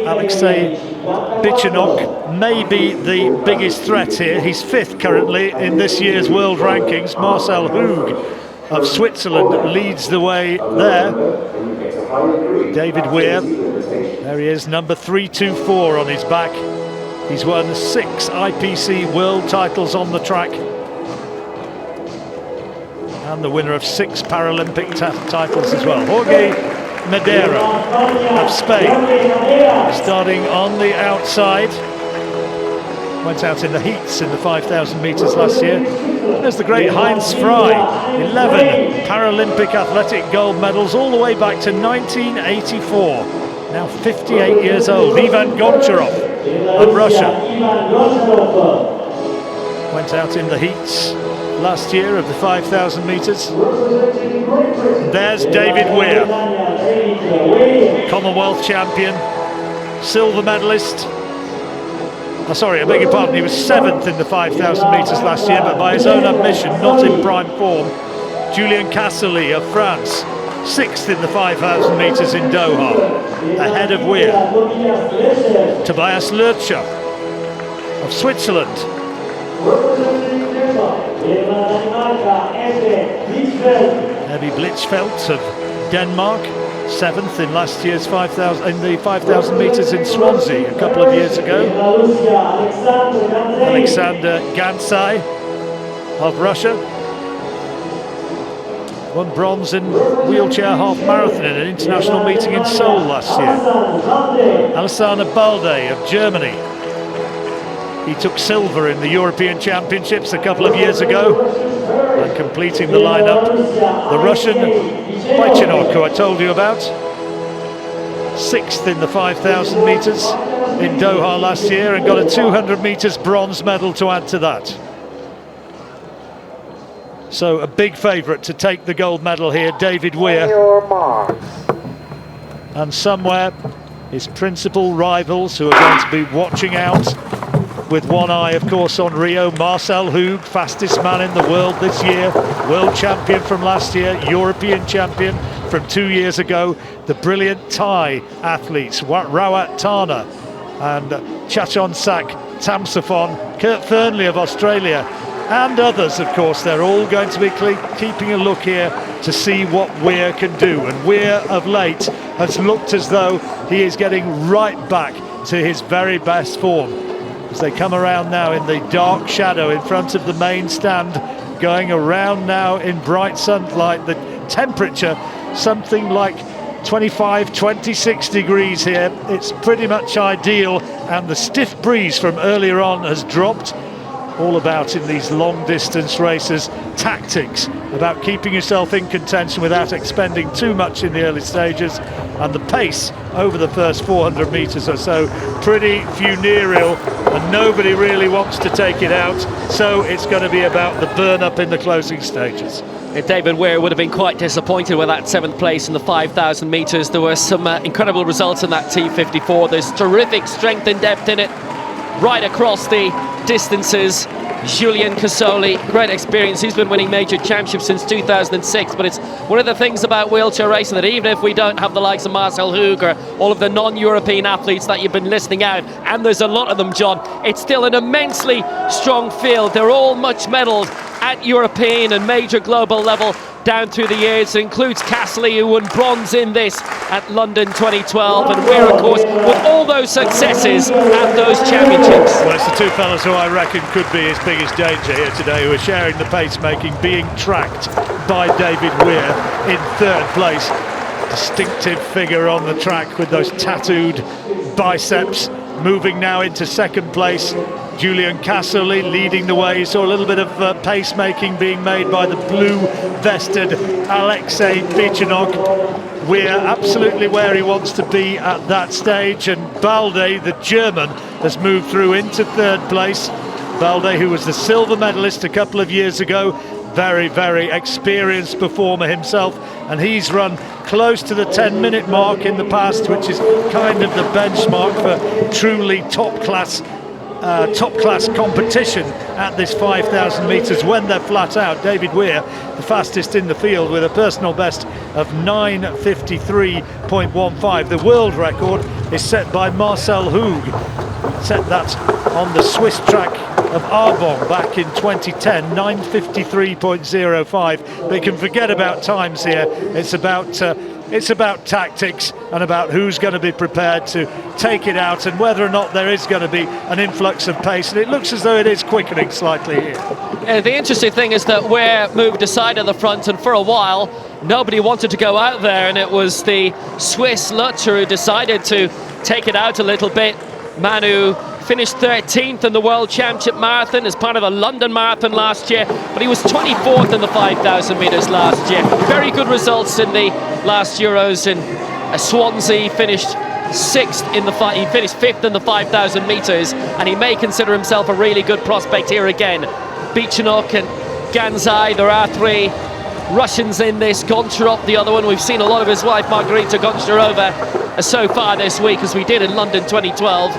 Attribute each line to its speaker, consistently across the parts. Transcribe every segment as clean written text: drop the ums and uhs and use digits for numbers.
Speaker 1: Aleksei BYCHENOK may be the biggest threat here. He's 5th currently in this year's world rankings. Marcel Hug of Switzerland leads the way there. David Weir, there he is, number 324 on his back. He's won 6 IPC world titles on the track, and the winner of 6 Paralympic titles as well. Jorge Madera of Spain, starting on the outside. Went out in the heats in the 5,000 metres last year. There's the great Heinz Frey, 11 Paralympic athletic gold medals all the way back to 1984. Now 58 years old. Ivan Goncharov of Russia went out in the heats last year of the 5,000 metres. There's David Weir, Commonwealth champion, silver medalist. Oh, sorry, I beg your pardon, he was 7th in the 5,000 metres last year, but by his own admission, not in prime form. Julien Casserly of France, 6th in the 5,000 metres in Doha, ahead of Weir. Tobias Lurcher of Switzerland. Ebbie Blichfeldt of Denmark, 7th in last year's 5,000 in the 5,000 metres in Swansea a couple of years ago. Alexander Gansai of Russia won bronze in wheelchair half marathon in an international meeting in Seoul last year. Alhassane BALDE of Germany, he took silver in the European Championships a couple of years ago, and completing the lineup, the Russian BYCHENOK, who I told you about, 6th in the 5,000 metres in Doha last year, and got a 200 metres bronze medal to add to that. So a big favourite to take the gold medal here, David Weir. And somewhere his principal rivals, who are going to be watching out with one eye, of course, on Rio. Marcel Hug, fastest man in the world this year, world champion from last year, European champion from 2 years ago. The brilliant Thai athletes, Rawat Tana and Chachonsak Tamsafon, Kurt Fernley of Australia, and others, of course. They're all going to be keeping a look here to see what Weir can do. And Weir, of late, has looked as though he is getting right back to his very best form. As they come around now in the dark shadow in front of the main stand, going around now in bright sunlight. The temperature, something like 25, 26 degrees here. It's pretty much ideal, and the stiff breeze from earlier on has dropped. All about in these long distance races, tactics about keeping yourself in contention without expending too much in the early stages, and the pace over the first 400 metres or so pretty funereal, and nobody really wants to take it out, so it's going to be about the burn up in the closing stages.
Speaker 2: David Weir would have been quite disappointed with that 7th place in the 5,000 metres. There were some incredible results in that T54. There's terrific strength and depth in it right across the distances. Julien Casserly, great experience. He's been winning major championships since 2006, but it's one of the things about wheelchair racing that even if we don't have the likes of Marcel Hug or all of the non-European athletes that you've been listing out, and there's a lot of them, John, it's still an immensely strong field. They're all much medalled at European and major global level down through the years. It includes Casserly, who won bronze in this at London 2012, and Weir, of course, with all those successes at those championships.
Speaker 1: Well, it's the two fellas who I reckon could be his biggest danger here today, who are sharing the pace-making, being tracked by David Weir in 3rd place. Distinctive figure on the track with those tattooed biceps. Moving now into 2nd place, Julien Casserly leading the way. You saw a little bit of pace-making being made by the blue-vested Aleksei BYCHENOK. Weir absolutely where he wants to be at that stage, and BALDE, the German, has moved through into 3rd place. BALDE, who was the silver medalist a couple of years ago, very, very experienced performer himself, and he's run close to the 10-minute mark in the past, which is kind of the benchmark for truly top-class top-class competition at this 5,000 metres when they're flat out. David Weir, the fastest in the field, with a personal best of 9:53.15. The world record is set by Marcel Hoog. Set that on the Swiss track of Arbon back in 2010, 9:53.05. They can forget about times here. It's about tactics and about who's going to be prepared to take it out and whether or not there is going to be an influx of pace. And it looks as though it is quickening slightly here.
Speaker 2: The interesting thing is that Weir moved aside at the front, and for a while nobody wanted to go out there, and it was the Swiss Lutcher who decided to take it out a little bit. Manu finished 13th in the World Championship Marathon as part of the London Marathon last year, but he was 24th in the 5,000 metres last year. Very good results in the last Euros in Swansea. Finished 6th in the he finished 5th in the 5,000 metres, and he may consider himself a really good prospect here again. BYCHENOK and Ganzai, there are 3 Russians in this. Goncharov, the other one. We've seen a lot of his wife Margarita Goncharova so far this week, as we did in London 2012.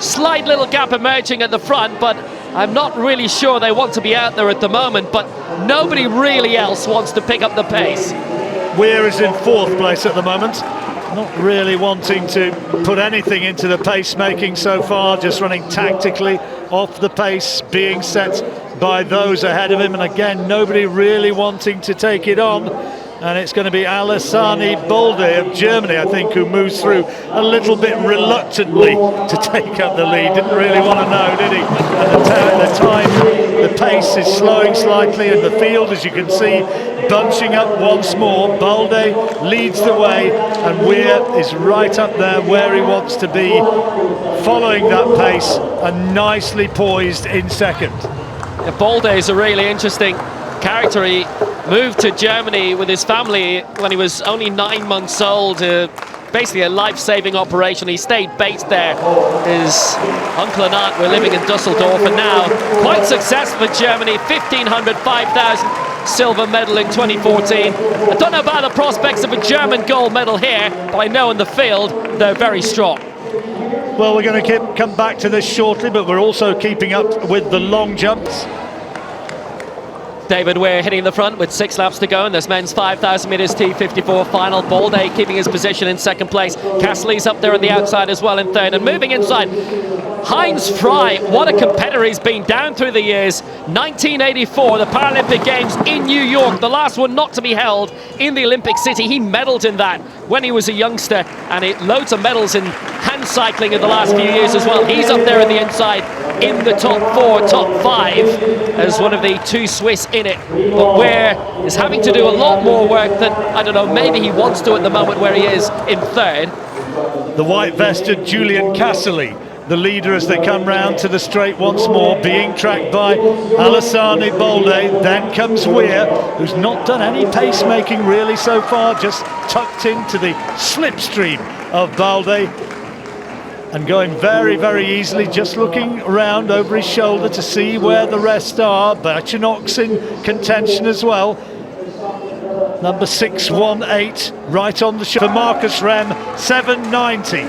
Speaker 2: Slight little gap emerging at the front, but I'm not really sure they want to be out there at the moment, but nobody really else wants to pick up the pace.
Speaker 1: Weir is in 4th place at the moment, not really wanting to put anything into the pace-making so far, just running tactically off the pace being set by those ahead of him, and again nobody really wanting to take it on. And it's going to be Alhassane BALDE of Germany, I think, who moves through a little bit reluctantly to take up the lead. Didn't really want to know, did he? At the time, the pace is slowing slightly in the field, as you can see, bunching up once more. BALDE leads the way, and Weir is right up there where he wants to be, following that pace and nicely poised in second.
Speaker 2: BALDE is a really interesting character. He moved to Germany with his family when he was only 9 months old. Basically a life-saving operation. He stayed based there. His uncle and aunt were living in Dusseldorf, and now quite successful for Germany. 1,500, 5,000 silver medal in 2014. I don't know about the prospects of a German gold medal here, but I know in the field they're very strong.
Speaker 1: Well, we're going to come back to this shortly, but we're also keeping up with the long jumps.
Speaker 2: David Weir hitting the front with 6 laps to go in this men's 5,000 metres T54 final. BALDE keeping his position in 2nd place. Cassily's up there on the outside as well in 3rd. And moving inside, Heinz Frey, what a competitor he's been down through the years. 1984, the Paralympic Games in New York, the last one not to be held in the Olympic City. He medalled in that when he was a youngster, and loads of medals in hand cycling in the last few years as well. He's up there in the inside in the top 4, top 5 as one of the 2 Swiss in it. But Weir is having to do a lot more work than, I don't know, maybe he wants to at the moment, where he is in 3rd.
Speaker 1: The white-vested Julian Cassily, the leader as they come round to the straight once more, being tracked by Alhassane BALDE. Then comes Weir, who's not done any pacemaking really so far, just tucked into the slipstream of BALDE and going very, very easily, just looking around over his shoulder to see where the rest are. BYCHENOK's in contention as well. Number 618 right on the shoulder for Marcus Rem, 790.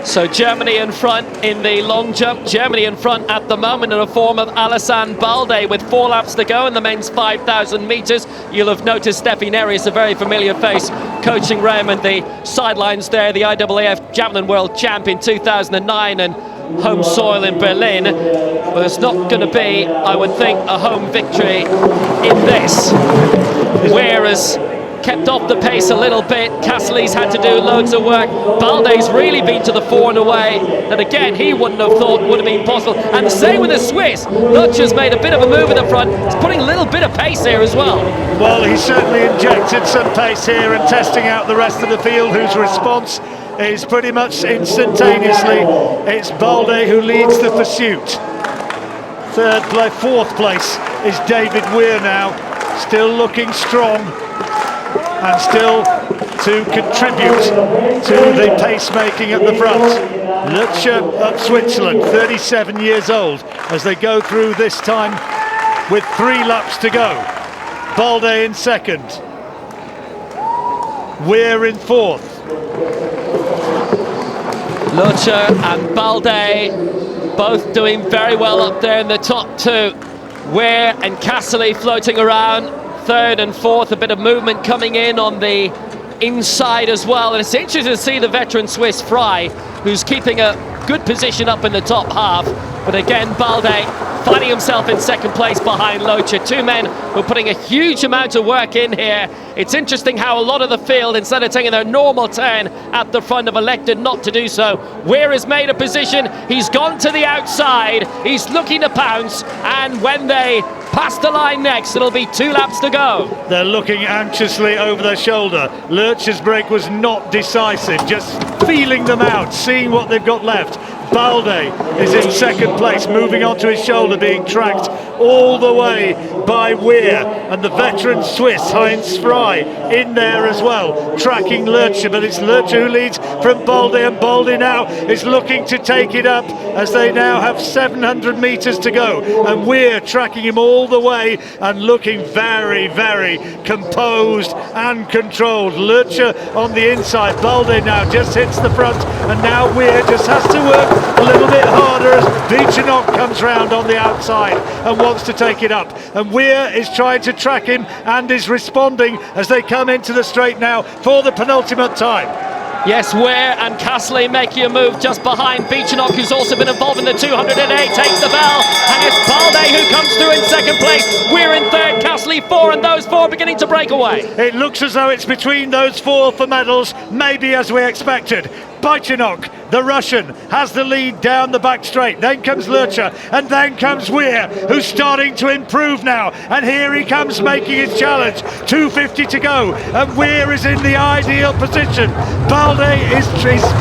Speaker 2: So Germany in front in the long jump. Germany in front at the moment in the form of Alhassane BALDE with 4 laps to go in the men's 5,000 metres. You'll have noticed Steffi Neri is a very familiar face coaching Rem and the sidelines there. The IAAF Javelin World Champion 2009 and home soil in Berlin. But there's not going to be, I would think, a home victory in this. Whereas kept off the pace a little bit. Cassily's had to do loads of work. BALDE's really been to the fore in a way that, again, he wouldn't have thought would have been possible. And the same with the Swiss. Lutcher's made a bit of a move in the front. He's putting a little bit of pace here as well.
Speaker 1: Well, he certainly injected some pace here and testing out the rest of the field, whose response is pretty much instantaneously. It's BALDE who leads the pursuit. 4th place is David Weir now, still looking strong and still to contribute to the pacemaking at the front. Lutcher of Switzerland, 37 years old, as they go through this time with 3 laps to go. BALDE in 2nd, Weir in 4th.
Speaker 2: Lutcher and BALDE Both doing very well up there in the top two. WEIR and Aleksei floating around third and fourth. A bit of movement coming in on the inside as well. And it's interesting to see the veteran Swiss Fry, who's keeping a good position up in the top half. But again, BALDE finding himself in second place behind Locha. Two men who are putting a huge amount of work in here. It's interesting how a lot of the field, instead of taking their normal turn at the front, have elected not to do so. WEIR has made a position. He's gone to the outside. He's looking to pounce. And when they pass the line next, it'll be 2 laps to go.
Speaker 1: They're looking anxiously over their shoulder. Lurch's break was not decisive, just feeling them out, seeing what they've got left. BALDE is in second place, moving onto his shoulder, being tracked all the way by WEIR, and the veteran Swiss Heinz Fry in there as well, tracking Lurch. But it's Lurch who leads from BALDE, and BALDE now is looking to take it up as they now have 700 metres to go, and WEIR tracking him all the way and looking very, very composed and controlled. Lurch on the inside, BALDE now just hits the front, and now WEIR just has to work a little bit harder as BYCHENOK comes round on the outside and wants to take it up, and WEIR is trying to track him and is responding as they come into the straight now for the penultimate time.
Speaker 2: Yes, WEIR and Aleksei making a move just behind BYCHENOK, who's also been involved in the 208, takes the bell, and it's BALDE who comes through in second place. WEIR in third, Aleksei 4, and those 4 beginning to break away.
Speaker 1: It looks as though it's between those 4 for medals, maybe as we expected. BYCHENOK, the Russian, has the lead down the back straight. Then comes Lurcha, and then comes WEIR, who's starting to improve now. And here he comes making his challenge. 2:50 to go, and WEIR is in the ideal position. BALDE is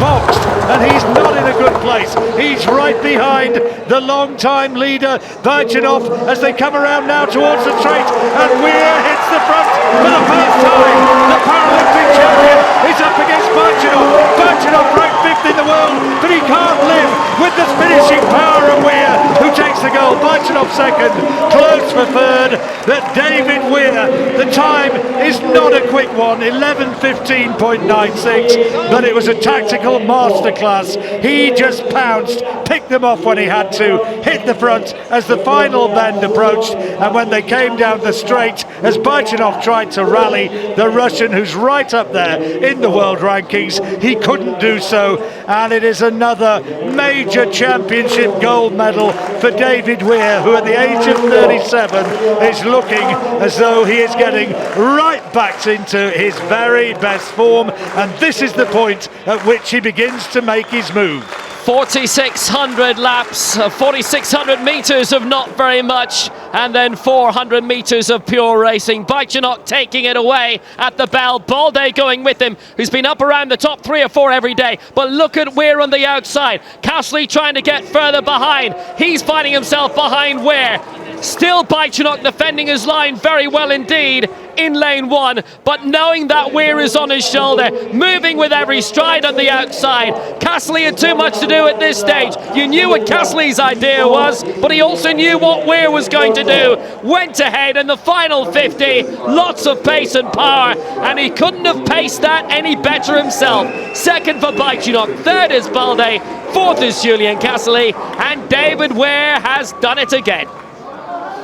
Speaker 1: boxed, and he's not in a good place. He's right behind the long-time leader, BYCHENOK, as they come around now towards the straight, and WEIR hits the front for the first time. The Paralympic champion is up against BYCHENOK. BYCHENOK ranked 5th in the world, but he can't live with the finishing power of WEIR, who takes the goal. BYCHENOK second, close for third, but David WEIR, the time is not a quick one, 11:15.96, but it was a tactical masterclass. He just pounced, picked them off when he had to, hit the front as the final bend approached, and when they came down the straight, as BYCHENOK tried to rally the Russian, who's right up there in the world rankings, he couldn't do so, and it is another major championship gold medal for David WEIR, who at the age of 37 is looking as though he is getting right back into his very best form, and this is the point at which he begins to make his move.
Speaker 2: 4,600 laps, 4,600 metres of not very much, and then 400 metres of pure racing. BYCHENOK taking it away at the bell. BALDE going with him, who's been up around the top 3 or 4 every day. But look at WEIR on the outside. Aleksei trying to get further behind. He's finding himself behind WEIR. Still BYCHENOK defending his line very well indeed in lane 1, but knowing that WEIR is on his shoulder, moving with every stride on the outside. Aleksei had too much to do at this stage. You knew what Aleksei's idea was, but he also knew what WEIR was going to do. Went ahead in the final 50, lots of pace and power, and he couldn't have paced that any better himself. Second for BYCHENOK, third is BALDE, fourth is Julien Aleksei, and David WEIR has done it again.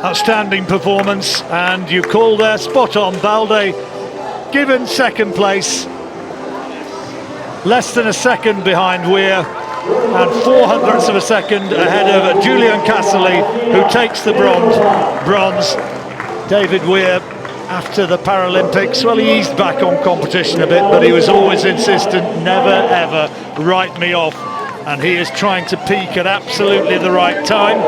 Speaker 1: Outstanding performance, and you call there spot on. BALDE given second place, less than a second behind WEIR, and 0.04 of a second ahead of Julien Aleksei, who takes the bronze. David WEIR, after the Paralympics, well, he eased back on competition a bit, but he was always insistent, never ever write me off, and he is trying to peak at absolutely the right time.